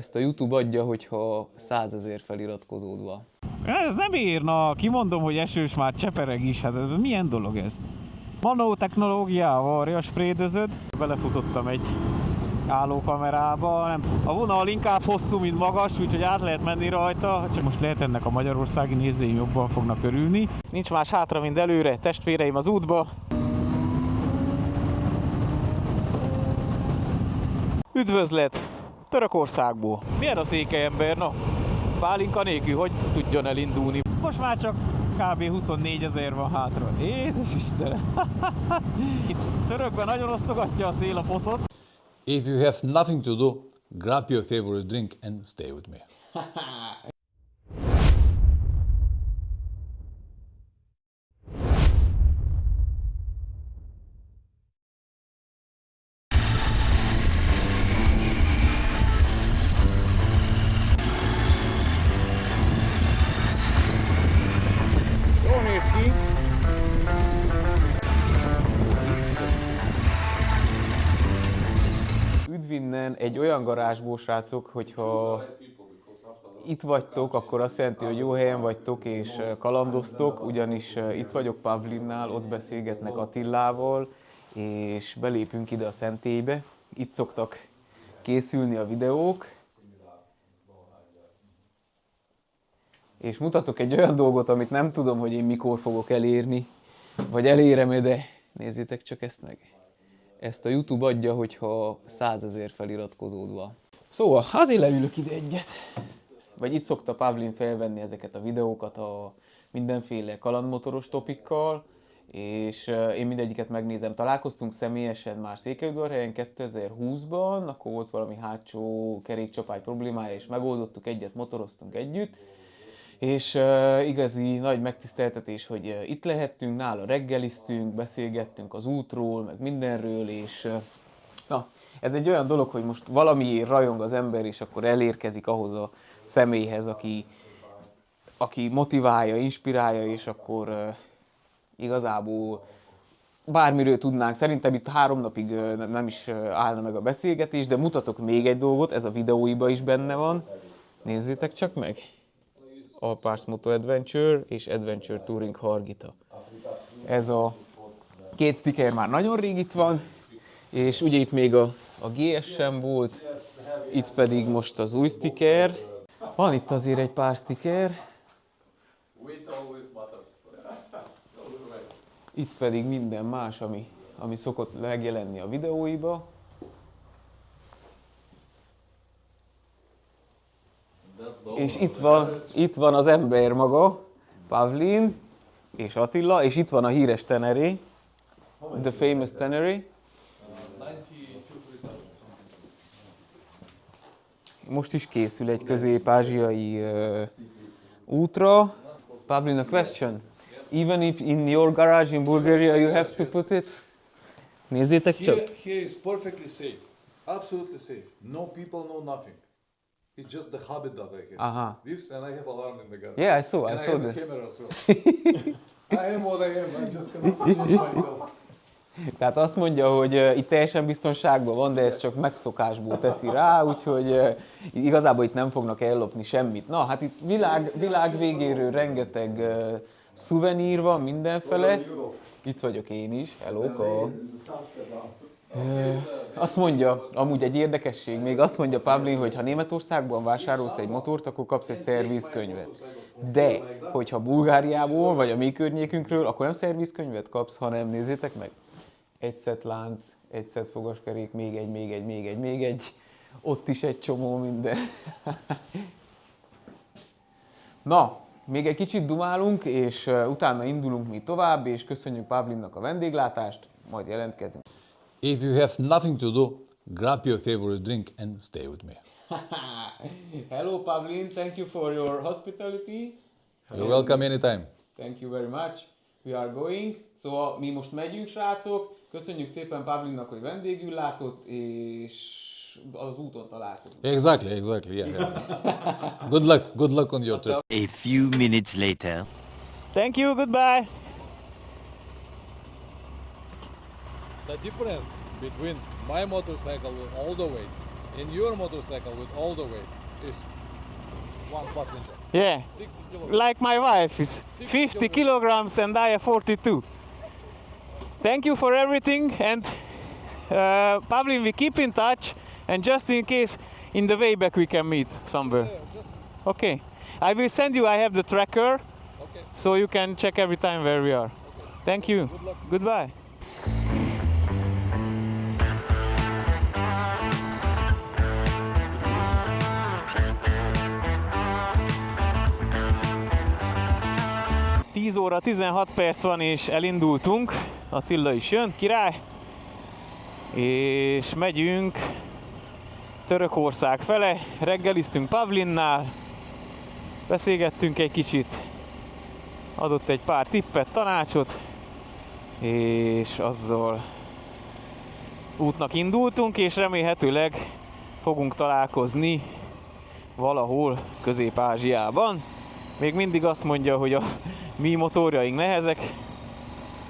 Ezt a YouTube adja, hogyha 100 000 feliratkozód van. Ez nem érna, kimondom, hogy esős már csepereg is, hát ez milyen dolog ez? Nanotechnológiával riasprédözöd, belefutottam egy állókamerába, nem. A vonal inkább hosszú, mint magas, úgyhogy át lehet menni rajta, csak most lehet ennek a magyarországi nézőim jobban fognak örülni. Nincs más hátra, mint előre, testvéreim az útba. Üdvözlet! Törökországból. Milyen a székelyember, no? Pálinka nélkül, hogy tudjon elindulni? Most már csak kb. 24 000 van hátra. Jézus Istenem! Itt Törökben nagyon osztogatja a szél a poszot. If you have nothing to do, grab your favorite drink and stay with me. Jól néz ki. Üdv innen egy olyan garázsból, srácok, hogyha itt vagytok, akkor azt jelenti, hogy jó helyen vagytok és kalandoztok, ugyanis itt vagyok Pavlinnál, ott beszélgetnek Attilával, és belépünk ide a szentélybe. Itt szoktak készülni a videók. És mutatok egy olyan dolgot, amit nem tudom, hogy én mikor fogok elérni, vagy elérem-e, de nézzétek csak ezt meg. Ezt a YouTube adja, hogyha 100 000 feliratkozód van. Szóval azért leülök ide egyet. Vagy itt szokta Pavlin felvenni ezeket a videókat a mindenféle kalandmotoros topikkal, és én mindegyiket megnézem. Találkoztunk személyesen már Székelyudvarhelyen 2020-ban, akkor volt valami hátsó kerékcsapály problémája, és megoldottuk egyet, motoroztunk együtt. És igazi nagy megtiszteltetés, hogy itt lehettünk, nála reggeliztünk, beszélgettünk az útról, meg mindenről, és na, ez egy olyan dolog, hogy most valamiért rajong az ember, és akkor elérkezik ahhoz a személyhez, aki motiválja, inspirálja, és akkor igazából bármiről tudnánk. Szerintem itt 3 napig nem is állna meg a beszélgetés, de mutatok még egy dolgot, ez a videóiba is benne van. Nézzétek csak meg! Alpars Moto Adventure és Adventure Touring Hargita. Ez a 2 sticker már nagyon rég itt van, és ugye itt még a GS sem volt, itt pedig most az új sticker. Van itt azért egy pár sticker. Itt pedig minden más, ami szokott megjelenni a videóiba. És itt van az ember maga, Pavlin és Attila, és itt van a híres Tenere, the famous Tenere. Most is készül egy közép-ázsiai útra. Pavlin, a question. Even if in your garage in Bulgaria you have to put it? Nézzétek csak. Here is perfectly safe, absolutely safe. No people, no nothing. It's just the habit that I have. Aha. This and I have alarm in the garage. Yeah, I saw and I have that. the camera as well. I am what I am. I just cannot change myself. Tehát azt mondja, hogy itt teljesen biztonságban van, de ez csak megszokásból teszi rá, úgyhogy igazából itt nem fognak ellopni semmit. Na, hát itt világ végéről rengeteg szuvenír van mindenfele. Itt vagyok én is, hello. Azt mondja, amúgy egy érdekesség, még azt mondja Pavlin, hogy ha Németországban vásárolsz egy motort, akkor kapsz egy szervizkönyvet. De, hogyha Bulgáriából, vagy a mi környékünkről, akkor nem szervizkönyvet kapsz, hanem nézzétek meg. Egy szett lánc, egy szett fogaskerék, még egy. Ott is egy csomó minden. Na, még egy kicsit dumálunk, és utána indulunk mi tovább, és köszönjük Pavlinnak a vendéglátást, majd jelentkezünk. If you have nothing to do, grab your favorite drink and stay with me. Hello Pavlin, thank you for your hospitality. You're welcome anytime. Thank you very much. We are going. Szóval mi most megyünk, srácok. Köszönjük szépen Pavlinnak, hogy vendégül látott, és az úton találkozunk. Exactly, yeah. Good luck on your trip. A few minutes later. Thank you, goodbye! The difference between my motorcycle all the way In your motorcycle with all the weight is one passenger. Yeah. 60 kilograms. Like my wife is 50 kilograms and I am 42. Thank you for everything, and Pavlin, we keep in touch, and just in case in the way back we can meet somewhere. Okay. I will send you, I have the tracker, Okay. so you can check every time where we are. Thank you. Good luck. Goodbye. Óra 16 perc van és elindultunk. Attila is jön, király. És megyünk Törökország fele. Reggeliztünk Pavlinnál. Beszélgettünk egy kicsit. Adott egy pár tippet, tanácsot. És azzal útnak indultunk, és remélhetőleg fogunk találkozni valahol Közép-Ázsiában. Még mindig azt mondja, hogy a mi motorjaink nehezek,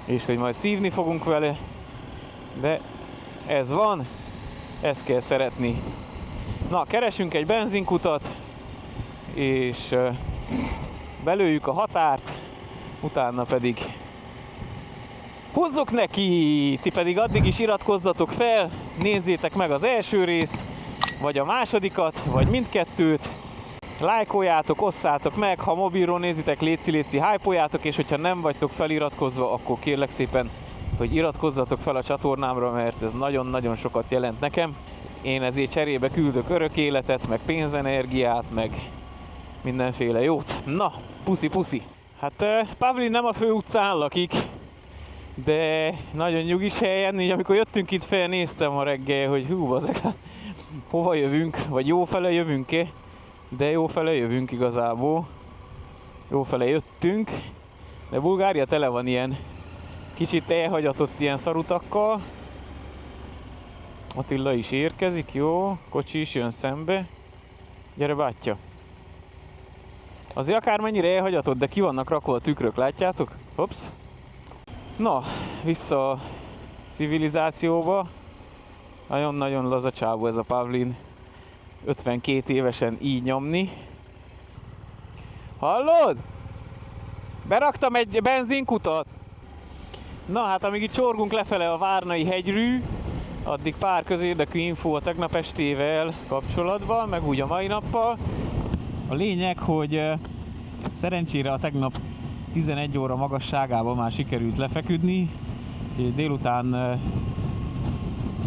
és hogy majd szívni fogunk vele, de ez van, ezt kell szeretni. Na, keresünk egy benzinkutat, és belőjük a határt, utána pedig húzzuk neki! Ti pedig addig is iratkozzatok fel, nézzétek meg az első részt, vagy a másodikat, vagy mindkettőt. Lájkoljátok, osszátok meg, ha mobilról nézitek, léci, hype-oljátok, és hogyha nem vagytok feliratkozva, akkor kérlek szépen, hogy iratkozzatok fel a csatornámra, mert ez nagyon-nagyon sokat jelent nekem. Én ezért cserébe küldök örök életet, meg pénzenergiát, meg mindenféle jót. Na, puszi! Hát Pavlin nem a fő utcán lakik, de nagyon nyugis helyen, így amikor jöttünk itt fel, néztem a reggel, hogy hú, hova jövünk, vagy jó fele jövünk-e? De jó fele jövünk igazából. Jó fele jöttünk. De Bulgária tele van ilyen kicsit elhagyatott ilyen szarutakkal. Attila is érkezik, jó. Kocsi is jön szembe. Gyere, bátyja. Azért akármennyire elhagyatott, de ki vannak rakva a tükrök, látjátok? Hops. Na, vissza a civilizációba. Nagyon-nagyon laza csávó ez a Pavlin. 52 évesen így nyomni. Hallod? Beraktam egy benzinkutat. Na hát amíg itt csorgunk lefele a Várnai hegyrű, addig pár közérdekű infó a tegnap estével kapcsolatban, meg úgy a mai nappal. A lényeg, hogy szerencsére a tegnap 11 óra magasságában már sikerült lefeküdni. Délután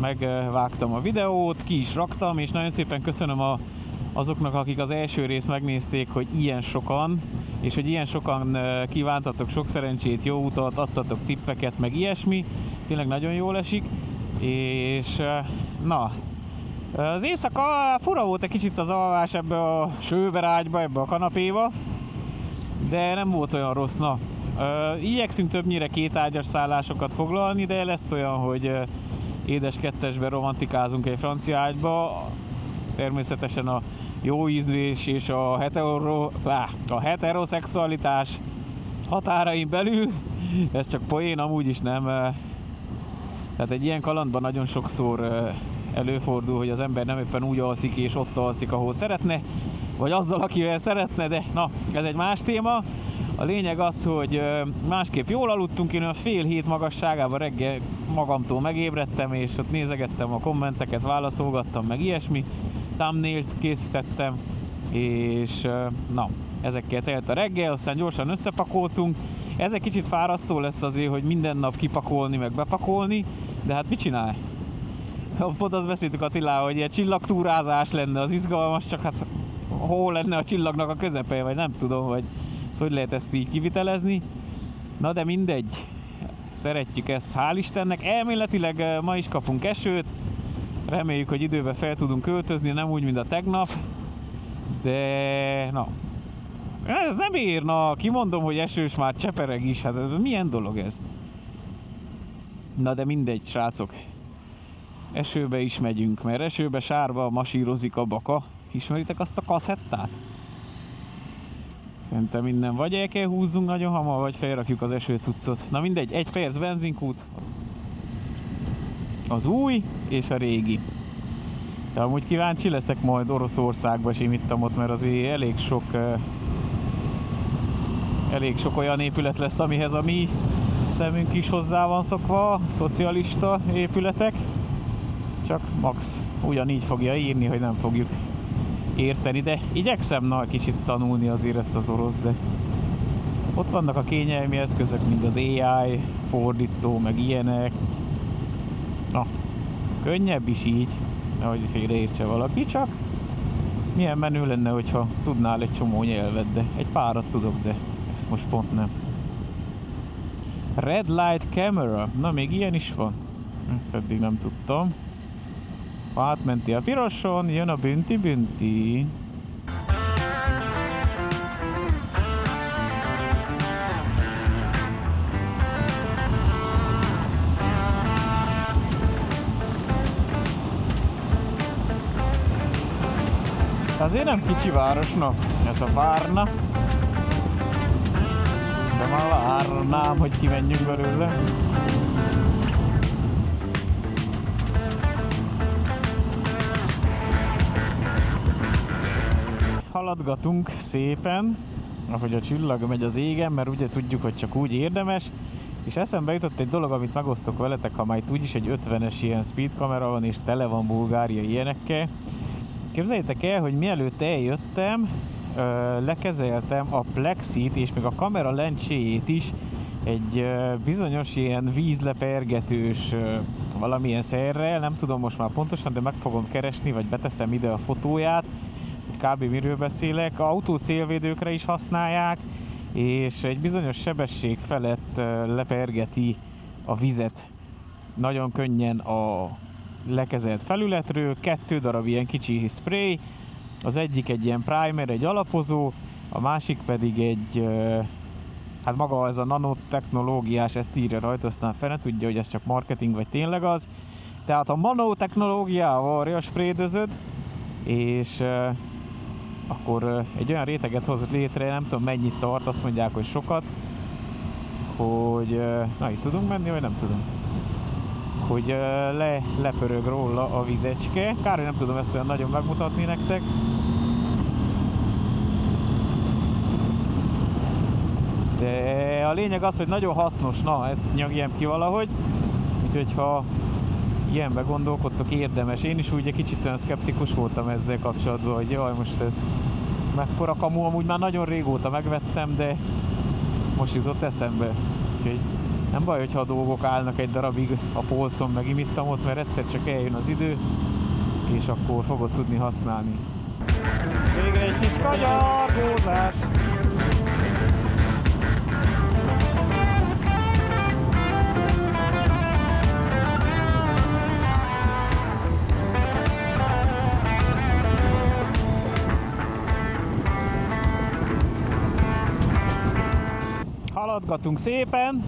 megvágtam a videót, ki is raktam, és nagyon szépen köszönöm azoknak, akik az első részt megnézték, hogy ilyen sokan, és hogy ilyen sokan kívántatok sok szerencsét, jó utat, adtatok tippeket, meg ilyesmi. Tényleg nagyon jól esik, és na, az éjszaka fura volt egy kicsit az alvás ebbe a sőberágyba, ebbe a kanapéba, de nem volt olyan rossz, na. Igyekszünk többnyire kétágyas szállásokat foglalni, de lesz olyan, hogy édes kettesben romantikázunk egy francia ágyba. Természetesen a jó ízlés és a heteroszexualitás határain belül. Ez csak poén, amúgy is nem. Tehát egy ilyen kalandban nagyon sokszor előfordul, hogy az ember nem éppen úgy alszik és ott alszik, ahol szeretne, vagy azzal, akivel szeretne, de na, ez egy más téma. A lényeg az, hogy másképp jól aludtunk, én olyan fél hét magasságában reggel magamtól megébredtem, és ott nézegettem a kommenteket, válaszolgattam, meg ilyesmi, thumbnailt készítettem, és na, ezekkel telt a reggel, aztán gyorsan összepakoltunk. Ez egy kicsit fárasztó lesz azért, hogy minden nap kipakolni, meg bepakolni, de hát mit csinálj? Pont azt beszéltük Attilával, hogy ilyen csillagtúrázás lenne az izgalmas, csak hát hol lenne a csillagnak a közepe, vagy nem tudom, hogy lehet ezt így kivitelezni. Na de mindegy, szeretjük ezt, hál' Istennek. Elméletileg ma is kapunk esőt, reméljük, hogy időben fel tudunk költözni, nem úgy, mint a tegnap, de na, ez nem érna, kimondom, hogy esős, már csepereg is, hát milyen dolog ez? Na de mindegy, srácok, esőbe is megyünk, mert esőbe sárba masírozik a baka. Ismeritek azt a kaszettát? Szerintem minden vagy el kell húzzunk nagyon hamar, vagy felrakjuk az esőcuccot. Na mindegy, 1 perc benzinkút. Az új és a régi. De amúgy kíváncsi leszek majd Oroszországba is imittamot, mert azért elég sok olyan épület lesz, amihez a mi szemünk is hozzá van szokva, szocialista épületek. Csak max ugyanígy fogja írni, hogy nem fogjuk érteni, de igyekszem kicsit tanulni azért ezt az orosz, de ott vannak a kényelmi eszközök, mint az AI, fordító, meg ilyenek. Na, könnyebb is így, ahogy félreértse valaki, csak milyen menő lenne, hogyha tudnál egy csomó nyelvet, de egy párat tudok, de ezt most pont nem. Red light camera, na még ilyen is van. Ezt eddig nem tudtam. Átmenti a piroson, jön a bünti. Azért nem kicsi városna, ez a Várna. De már várnám, hogy kimenjünk belőle. Haladgatunk szépen, ahogy a csillag megy az égen, mert ugye tudjuk, hogy csak úgy érdemes. És eszembe jutott egy dolog, amit megosztok veletek, ha már itt úgyis egy 50-es ilyen speed kamera van, és tele van Bulgária ilyenekkel. Képzeljétek el, hogy mielőtt eljöttem, lekezeltem a plexit és még a kamera lencséjét is egy bizonyos ilyen vízlepergetős valamilyen szerrel, nem tudom most már pontosan, de meg fogom keresni, vagy beteszem ide a fotóját, hogy kb. Miről beszélek. Autószélvédőkre is használják, és egy bizonyos sebesség felett lepergeti a vizet nagyon könnyen a lekezelt felületről. 2 darab ilyen kicsi spray, az egyik egy ilyen primer, egy alapozó, a másik pedig egy, hát maga ez a nanotechnológiás, ezt írja rajta, aztán fene tudja, hogy ez csak marketing, vagy tényleg az. Tehát a nanotechnológiával spraydözöd, és akkor egy olyan réteget hoz létre, nem tudom mennyit tart, azt mondják, hogy sokat, hogy, na itt tudunk menni, vagy nem tudom? Hogy lepörög róla a vizecske. Kár, hogy nem tudom ezt olyan nagyon megmutatni nektek. De a lényeg az, hogy nagyon hasznos, na ezt nyagjem ki valahogy. Úgyhogy ha ilyenbe gondolkodtok, érdemes. Én is ugye kicsit olyan szkeptikus voltam ezzel kapcsolatban, hogy jaj, most ez mekkora kamu, amúgy már nagyon régóta megvettem, de most jutott eszembe. Úgyhogy nem baj, hogyha a dolgok állnak egy darabig a polcon, meg imittamot, mert egyszer csak eljön az idő, és akkor fogod tudni használni. Végre egy kis kanyargózás! Haladgatunk szépen,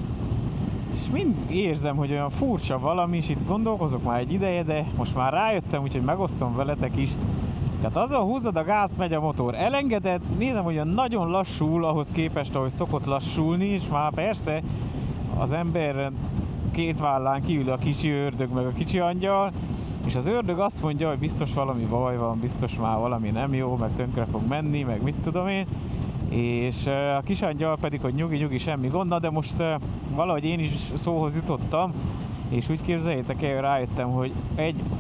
és mind érzem, hogy olyan furcsa valami, és itt gondolkozok már egy ideje, de most már rájöttem, úgyhogy megosztom veletek is. Tehát azon húzod a gázt, megy a motor, elengeded, nézem, hogy olyan nagyon lassul ahhoz képest, ahogy szokott lassulni, és már persze az ember 2 vállán kiül a kicsi ördög, meg a kicsi angyal, és az ördög azt mondja, hogy biztos valami baj van, biztos már valami nem jó, meg tönkre fog menni, meg mit tudom én. És a kis angyal pedig, hogy nyugi, semmi gond, de most valahogy én is szóhoz jutottam, és úgy képzeljétek el, rájöttem, hogy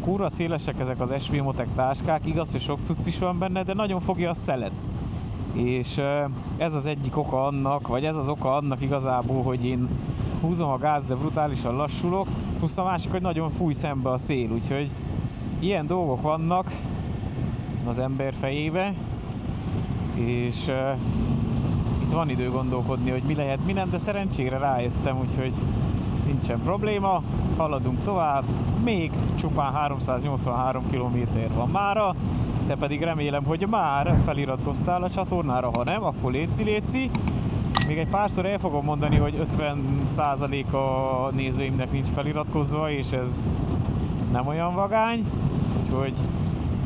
kurva szélesek ezek az SV Motec táskák, igaz, hogy sok cucc is van benne, de nagyon fogja a szelet. És ez az egyik oka annak, vagy ez az oka annak igazából, hogy én húzom a gáz, de brutálisan lassulok, plusz a másik, hogy nagyon fúj szembe a szél, úgyhogy ilyen dolgok vannak az ember fejébe, és itt van idő gondolkodni, hogy mi lehet, mi nem, de szerencsére rájöttem, úgyhogy nincsen probléma, haladunk tovább, még csupán 383 km van mára, te pedig remélem, hogy már feliratkoztál a csatornára, ha nem, akkor léci. Még egy párszor el fogom mondani, hogy 50% a nézőimnek nincs feliratkozva, és ez nem olyan vagány, úgyhogy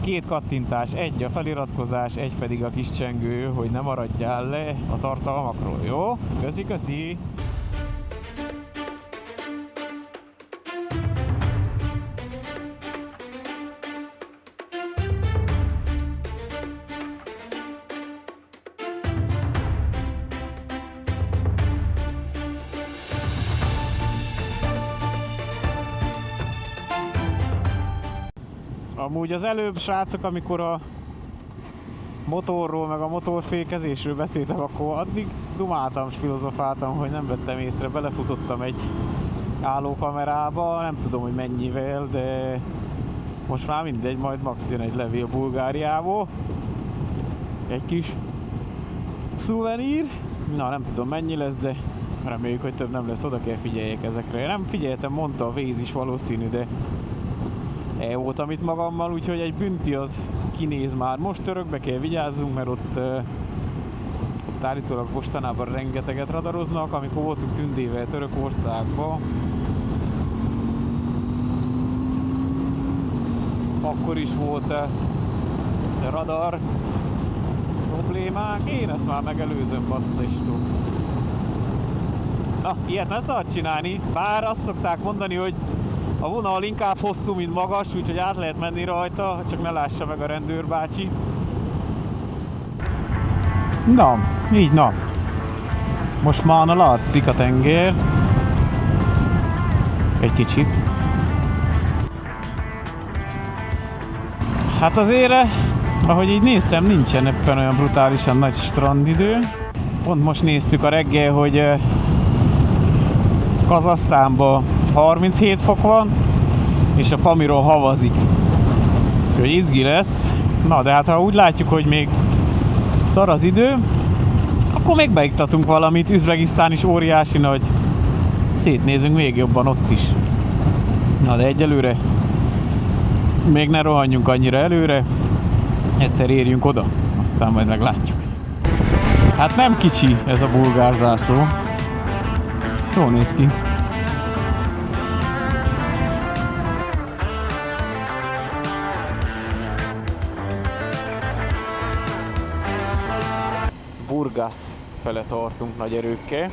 2 kattintás, egy a feliratkozás, egy pedig a kis csengő, hogy ne maradjál le a tartalmakról, jó? Köszi! Amúgy az előbb, srácok, amikor a motorról, meg a motorfékezésről beszéltem, akkor addig dumáltam és filozofáltam, hogy nem vettem észre, belefutottam egy állókamerába, nem tudom, hogy mennyivel, de most már mindegy, majd max jön egy levél Bulgáriából. Egy kis szuvenír. Na, nem tudom mennyi lesz, de reméljük, hogy több nem lesz, oda kell figyeljek ezekre. Nem figyeltem, mondta a Waze is valószínű, de voltam itt magammal, úgyhogy egy bünti az kinéz már. Most Törökbe kell vigyázzunk, mert ott állítólag mostanában rengeteget radaroznak, amikor voltunk Tündével Törökországban. Akkor is volt radar problémák, én ezt már megelőzöm, basszistó. Na, ilyet nem szabad csinálni, bár azt szokták mondani, hogy a vonal inkább hosszú, mint magas, úgyhogy át lehet menni rajta, csak ne lássa meg a rendőrbácsi. Na, így na. Most már látszik a tenger. Egy kicsit. Hát azért, ahogy így néztem, nincsen ebben olyan brutálisan nagy strandidő. Pont most néztük a reggel, hogy Kazahsztánban 37 fok van, és a Pamiron havazik. Úgyhogy izgi lesz. Na, de hát ha úgy látjuk, hogy még szar az idő, akkor még beiktatunk valamit. Üzbegisztán is óriási nagy. Szétnézünk még jobban ott is. Na, de egyelőre még ne rohanjunk annyira előre. Egyszer érjünk oda, aztán majd meglátjuk. Hát nem kicsi ez a bulgár zászló. Jól néz ki. Burgas fele tartunk nagy erőkkel.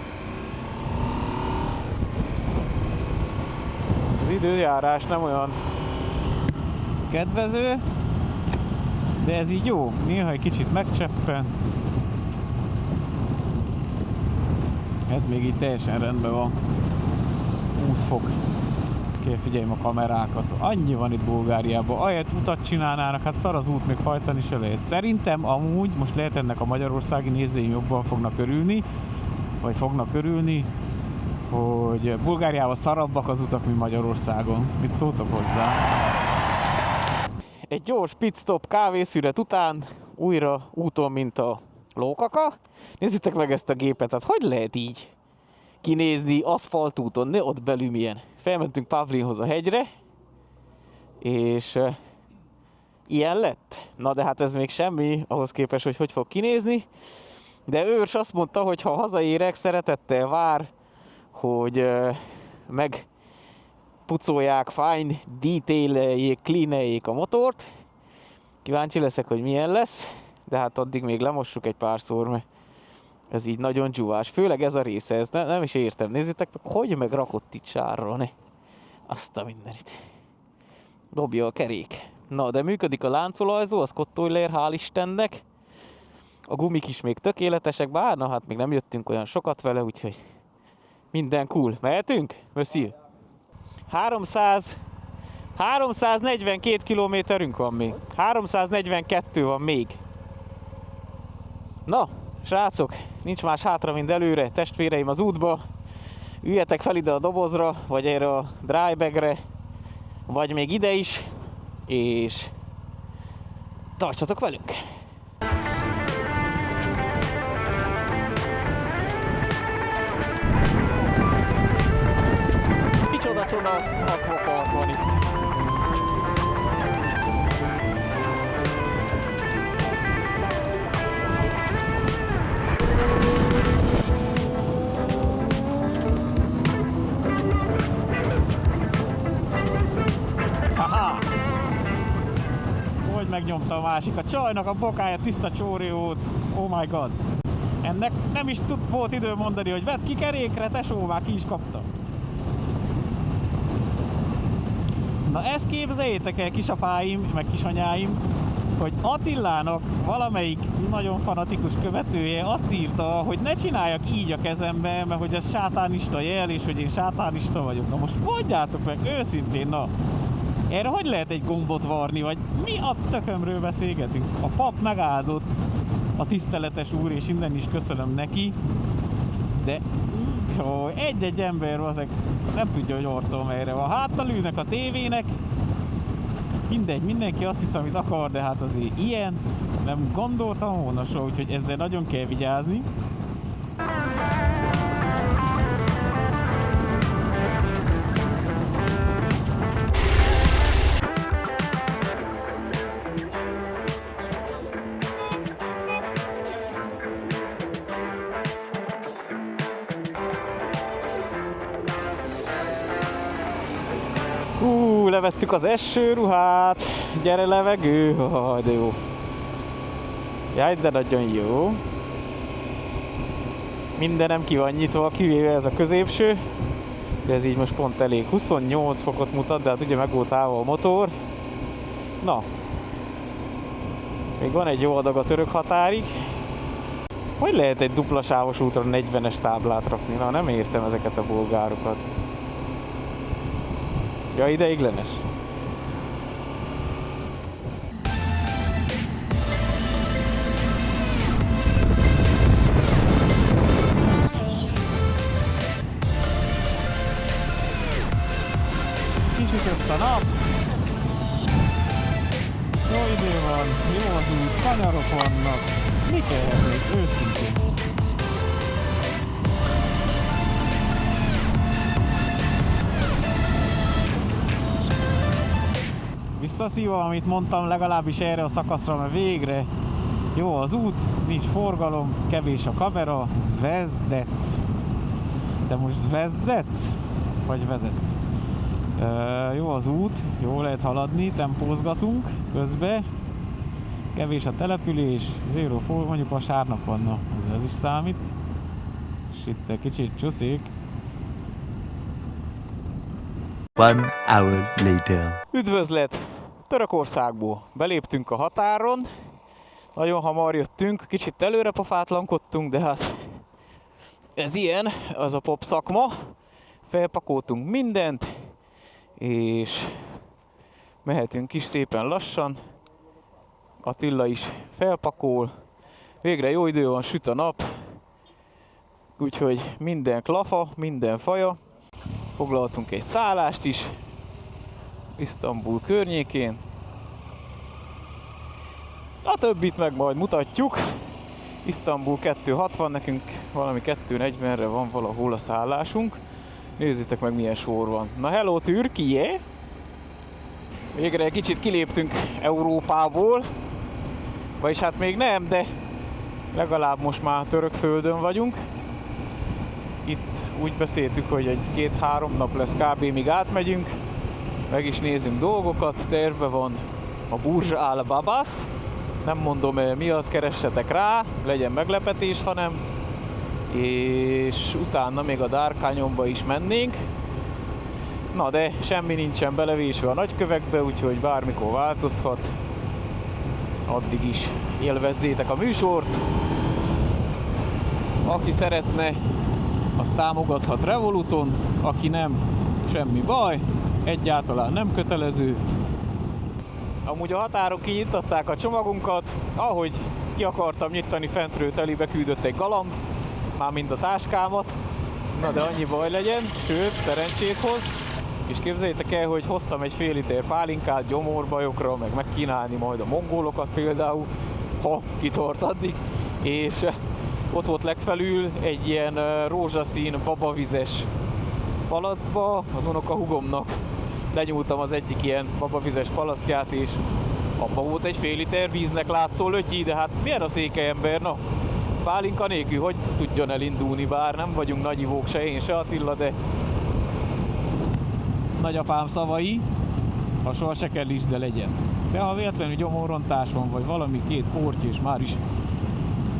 Az időjárás nem olyan kedvező, de ez így jó. Néha egy kicsit megcseppen. Ez még így teljesen rendben van. 20 fok. Kell figyeljem a kamerákat. Annyi van itt Bulgáriában. Ahelyett utat csinálnának, hát szar az út, még hajtani se lehet. Szerintem amúgy, most lehet ennek a magyarországi nézőim jobban fognak örülni, vagy fognak örülni, hogy Bulgáriában szarabbak az utak, mint Magyarországon. Mit szóltok hozzá? Egy gyors pitstop kávészület után újra úton, mint a lókaka. Nézzétek meg ezt a gépet, hát hogy lehet így kinézni aszfaltúton, ne ott belül milyen. Felmentünk Pavlinhoz a hegyre, és ilyen lett. Na de hát ez még semmi ahhoz képest, hogy fog kinézni. De őrs azt mondta, hogy ha hazaérek, szeretettel vár, hogy megpucolják, fine detaileljék, cleaneljék a motort. Kíváncsi leszek, hogy milyen lesz, de hát addig még lemossuk egy párszor, mert ez így nagyon dzsúvás. Főleg ez a része, ez nem is értem. Nézzétek meg, hogy megrakott itt sárra, ne? Azt a mindenit. Dobja a kerék. Na, de működik a láncolajzó, a Scott Oiler, hál' Istennek. A gumik is még tökéletesek, bár na, hát még nem jöttünk olyan sokat vele, úgyhogy minden cool. Mehetünk? Merci. 342 kilométerünk van még. 342 van még. Na, srácok, nincs más hátra, mint előre. Testvéreim az útba. Üljetek fel ide a dobozra, vagy erre a drybagre, vagy még ide is, és tartsatok velünk! Micsoda akvapark van itt! Haha! Hogy megnyomta a másik. A csajnak a bokája tiszta csóri volt. Oh my god! Ennek nem is volt idő mondani, hogy vedd ki kerékre, tesó, már ki is kapta. Na ezt képzeljétek el, kisapáim, meg kisanyáim, hogy Attilának valamelyik nagyon fanatikus követője azt írta, hogy ne csináljak így a kezembe, mert hogy ez sátánista jel, és hogy én sátánista vagyok. Na most mondjátok meg őszintén, na, Erre hogy lehet egy gombot varni, vagy mi a tökömről beszélgetünk? A pap megáldott, a tiszteletes úr, és innen is köszönöm neki, de jó, egy-egy ember azek nem tudja, hogy orcol merre van. Háttal ülnek a tévének, mindegy, mindenki azt hisz, amit akar, de hát azért ilyen nem gondoltam volna soha, úgyhogy ezzel nagyon kell vigyázni. Levettük az esőruhát, gyere levegő, de jó. Jaj, de nagyon jó. Mindenem ki van nyitva, kivéve ez a középső, de ez így most pont elég. 28 fokot mutat, de hát ugye meg volt állva a motor. Na, még van egy jó adag a török határig. Hogy lehet egy duplasávos útra 40-es táblát rakni? Na, nem értem ezeket a bolgárokat. Ja, ideiglenes. Kisütött a nap. Jó idő van, jó az út, kanyarok vannak. Mi kell még őszintén? Visszaszívom, amit mondtam, legalábbis erre a szakaszra, mert végre jó az út, nincs forgalom, kevés a kamera, zvezdec. De most zvezdec? Vagy vezetsz? Jó az út, jó lehet haladni, tempózgatunk közben. Kevés a település, zero for, mondjuk vasárnap van, na, ez is számít. És itt egy kicsit csúszik. 1 hour later. Üdvözlet! Törökországból beléptünk a határon, nagyon hamar jöttünk, kicsit előre pofátlankodtunk, de hát ez ilyen, az a pop szakma. Felpakoltunk mindent, és mehetünk is szépen lassan. Attila is felpakol, végre jó idő van, süt a nap, úgyhogy minden klafa, minden faja. Foglaltunk egy szállást is Isztambul környékén. A többit meg majd mutatjuk. Isztambul 260, nekünk valami 240-re van valahol a szállásunk. Nézzétek meg, milyen sor van. Na hello Türkiye! Végre egy kicsit kiléptünk Európából. Vagyis hát még nem, de legalább most már török földön vagyunk. Itt úgy beszéltük, hogy egy 2-3 nap lesz kb. Míg átmegyünk. Meg is nézünk dolgokat, tervbe van a Burj Al Babas. Nem mondom mi az, keressetek rá, legyen meglepetés, hanem. És utána még a Dark Canyonba is mennénk. Na de semmi nincsen belevésve a nagykövekbe, úgyhogy bármikor változhat. Addig is élvezzétek a műsort. Aki szeretne, az támogathat Revoluton, aki nem, semmi baj, egyáltalán nem kötelező. Amúgy a határon kinyitották a csomagunkat, ahogy ki akartam nyitani, fentről telibe küldött egy galamb, mármint a táskámat. Na de annyi baj legyen, sőt, szerencsét hoz. És képzeljétek el, hogy hoztam egy fél liter pálinkát gyomorbajokra, meg megkínálni majd a mongolokat például, ha kitart addig. És ott volt legfelül egy ilyen rózsaszín babavizes palackba, az unokahúgomnak lenyúltam az egyik ilyen babavizes palackját, és abban volt egy fél liter víznek látszó lötyi, de hát milyen a székely ember, na? Pálinka nélkül, hogy tudjon elindulni, bár nem vagyunk nagyivók, se én, se Attila, de nagyapám szavai, ha soha se kell is, de legyen. De ha véletlenül gyomorrontás van, vagy valami 2 korty, és már is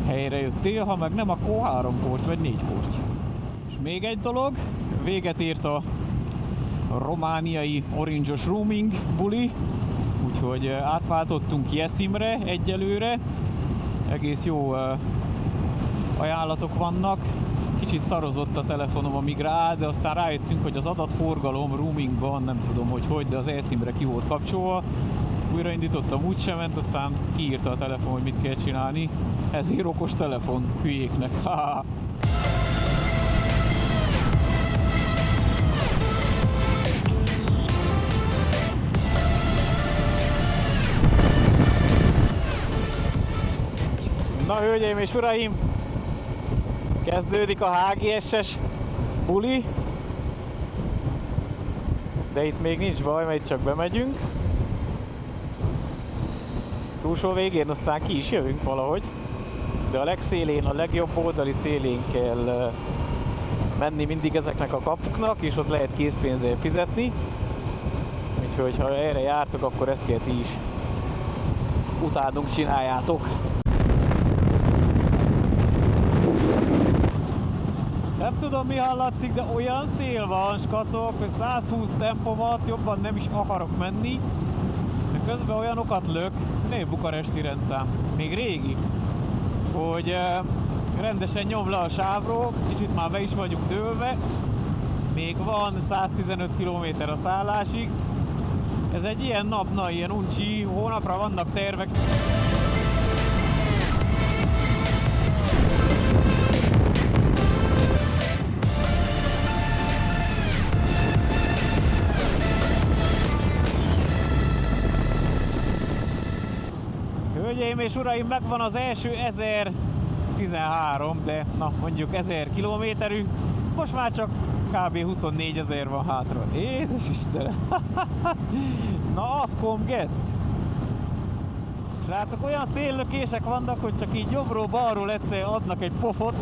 helyre jöttél, ha meg nem, akkor 3 korty, vagy 4 korty. És még egy dolog, véget ért a romániai orange-os roaming buli, úgyhogy átváltottunk Yesimre egyelőre, egész jó ajánlatok vannak. kicsit szarozott a telefonom, amíg ráállt, de aztán rájöttünk, hogy az adatforgalom roamingban, nem tudom hogy, de az eSIM-re ki volt kapcsolva. Újraindítottam, úgysem ment, aztán kiírta a telefon, hogy mit kell csinálni. Ezért okos telefon hülyéknek. Ha. Na, hölgyeim és uraim! Kezdődik a HGS-es buli. De itt még nincs baj, mert itt csak bemegyünk. Túlsó végén aztán ki is jövünk valahogy. De a legszélén, a legjobb oldali szélén kell menni mindig ezeknek a kapuknak, és ott lehet készpénzzel fizetni. Úgyhogy ha erre jártok, akkor ezt kell ti is utánunk csináljátok. Nem tudom, mi hallatszik, de olyan szél van, skacok, hogy 120 tempomat jobban nem is akarok menni. De közben olyanokat lök, nem bukaresti rendszám, még régi, hogy rendesen nyom le a sávról, kicsit már be is vagyunk dőlve, még van 115 km a szállásig. Ez egy ilyen nap, ilyen uncsi, hónapra vannak tervek. Hölgyeim és uraim, megvan az első 1013, de na mondjuk 1000 kilométerünk, most már csak kb. 24 000 van hátra. Jézus Istenem! Na az komgetsz! Srácok, olyan széllökések vannak, hogy csak így jobbról-balról egyszer adnak egy pofot,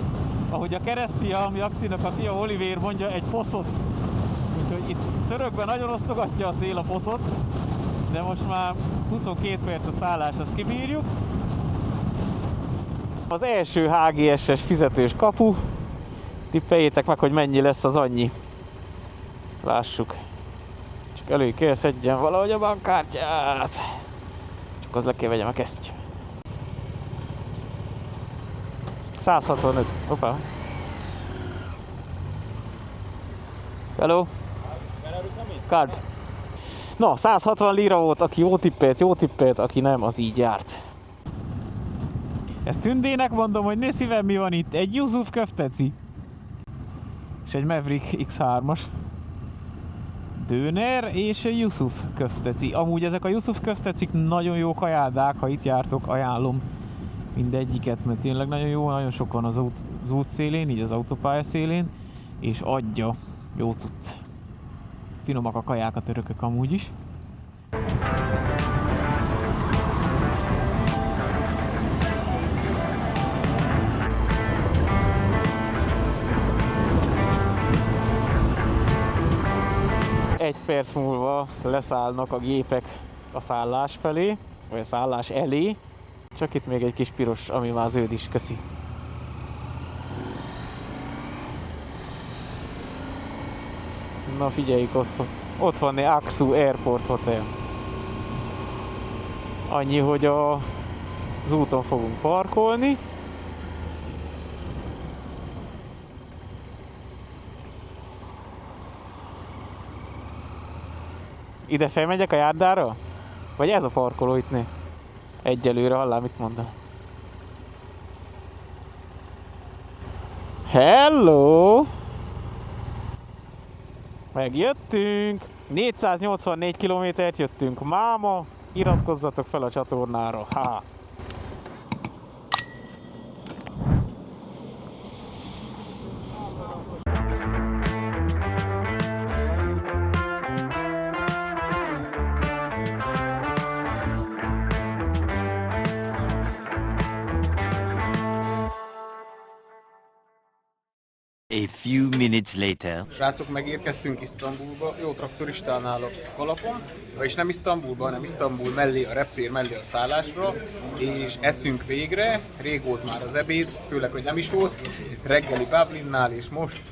ahogy a keresztfiam, Jaxinak a fia Olivér mondja, egy poszot. Úgyhogy itt törökben nagyon osztogatja a szél a poszot, de most már 22 perc a szállás, azt kibírjuk. Az első HGS-es fizetős kapu. Tippeljétek meg, hogy mennyi lesz az annyi. Lássuk. Csak elő kell szedjem valahogy a bankkártyát. Csak az le kell vegyem a kesztyű. 165. Hoppá. Hello. Card. Na, 160 lira volt, aki jó tippelt, aki nem, az így járt. Ezt Tündének mondom, hogy ne szívem, mi van itt. Egy Yusuf köfteci. És egy Maverick X3-as. Döner és Yusuf köfteci. Amúgy ezek a Yusuf köftecik nagyon jó kajáldák, ha itt jártok, ajánlom mindegyiket, mert tényleg nagyon jó, nagyon sok van az út szélén, így az autópálya szélén, és adja, jó cucc. Finomak a kaják a törökök amúgy is. Egy perc múlva leszállnak a gépek a szállás felé, vagy a szállás elé. Csak itt még egy kis piros, ami már zöld is, köszi. Na figyeljük, ott van egy Aksu Airport Hotel. Annyi, hogy az úton fogunk parkolni. Ide felmegyek a járdára? Vagy ez a parkoló itt né? Egyelőre hallám, mit mondom. Hello! Megjöttünk! 484 kilométert jöttünk máma, iratkozzatok fel a csatornára, ha! A few minutes later. Srácok, megérkeztünk Isztambulba, jó traktoristánál a kalapom, vagyis nem Isztambulba, hanem Isztambul mellé, a reptér mellé a szállásra, és eszünk végre, rég volt már az ebéd, főleg, hogy nem is volt, reggeli Pavlinnál, és most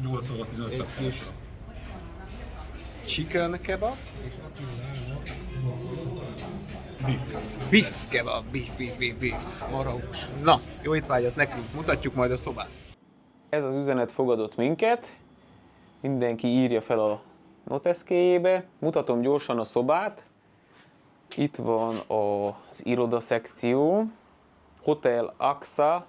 8 óra 15 egy perc. kis chicken kebab, és beef kebab, beef, marahús. Na, jó étvágyat nekünk, mutatjuk majd a szobát. Ez az üzenet fogadott minket. Mindenki írja fel a noteszkéjébe. Mutatom gyorsan a szobát. Itt van az iroda szekció. Hotel Aksa,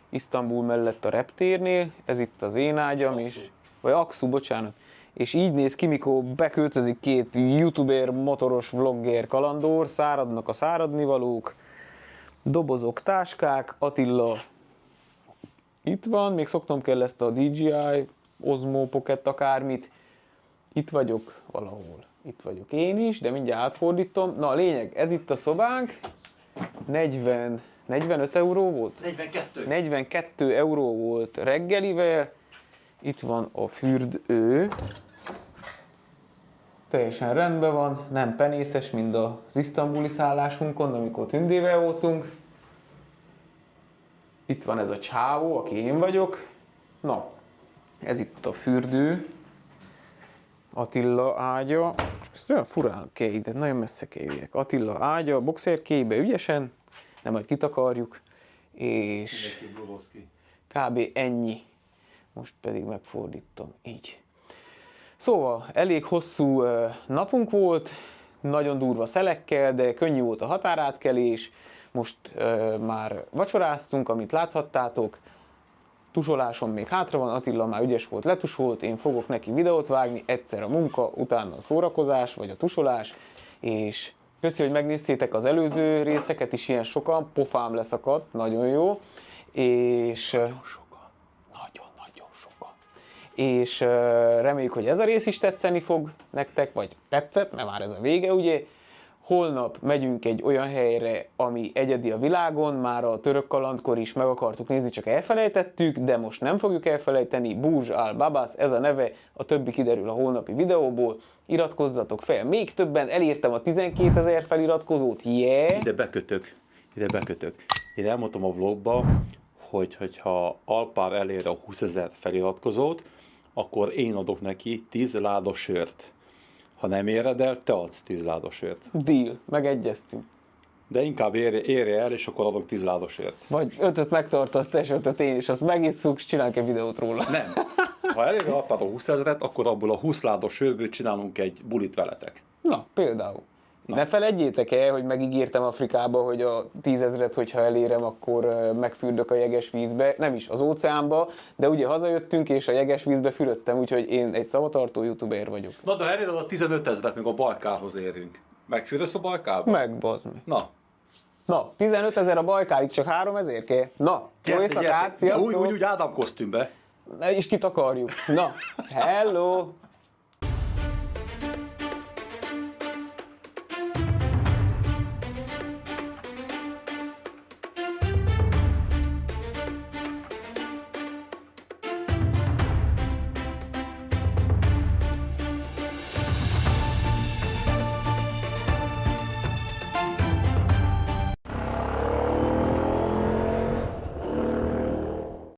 Isztambul mellett a reptérnél. Ez itt az én ágyam is. Vagy Aksu, bocsánat. És így néz ki, mikor beköltözik két youtuber, motoros, vlogger, kalandor, száradnak a száradnivalók, dobozok, táskák, Attila itt van, még szoknom kell ezt a DJI, Osmo Pocket akármit, itt vagyok valahol, itt vagyok én is, de mindjárt átfordítom. Na a lényeg, ez itt a szobánk, 45 euró volt? 42. 42 euró volt reggelivel, itt van a fürdő, teljesen rendben van, nem penészes, mint az isztambuli szállásunkon, amikor Tündével voltunk. Itt van ez a csávó, aki én vagyok. Na, ez itt a fürdő, Attila ágya, csak ezt olyan furán kell ide, nagyon messze kell jöjjek. Attila ágya, boxerkébe ügyesen, nem majd kitakarjuk, és kb. Ennyi. Most pedig megfordítom, így. Szóval elég hosszú napunk volt, nagyon durva szelekkel, de könnyű volt a határátkelés. Most már vacsoráztunk, amit láthattátok. Tusolásom még hátra van, Attila már ügyes volt, letusolt, én fogok neki videót vágni, egyszer a munka, utána a szórakozás, vagy a tusolás, és köszi, hogy megnéztétek az előző részeket is, ilyen sokan, pofám leszakadt, nagyon jó, és és reméljük, hogy ez a rész is tetszeni fog nektek, vagy tetszett, mert már ez a vége, ugye. Holnap megyünk egy olyan helyre, ami egyedi a világon, már a török kalandkor is meg akartuk nézni, csak elfelejtettük, de most nem fogjuk elfelejteni, Burj Al Babas, ez a neve, a többi kiderül a holnapi videóból, iratkozzatok fel, még többen, elértem a 12 000 feliratkozót, yeah! Ide bekötök. Én elmondtam a vlogba, hogyha Alpár elér a 20 000 feliratkozót, akkor én adok neki 10 láda sört. Ha nem éred el, te adsz 10 láda sört. Deal, megegyeztünk. De inkább érje el, és akkor adok 10 láda sört. Vagy 5-öt megtartasz, te 5-öt én, és azt megisszuk, és csinálunk egy videót róla. Nem. Ha elér Alpár a 20 000-et, akkor abból a 20 láda sörből csinálunk egy bulit veletek. Na, például. Ne felejtjétek el, hogy megígértem Afrikába, hogy a 10 000-et, hogyha elérem, akkor megfürdök a jeges vízbe. Nem is, az óceánba, de ugye hazajöttünk, és a jeges vízbe fürödtem, úgyhogy én egy szavatartó youtuber vagyok. Na, de eléred a 15 000-et, még a Bajkálhoz érünk. Megfürdesz a Bajkálba? Meg, bazd meg. Na, 15 000 a Bajkálig, csak 3 000 kell? Na, jó éjszakát, sziasztok! Úgy Ádám kosztümbe. És kitakarjuk. Na, hello!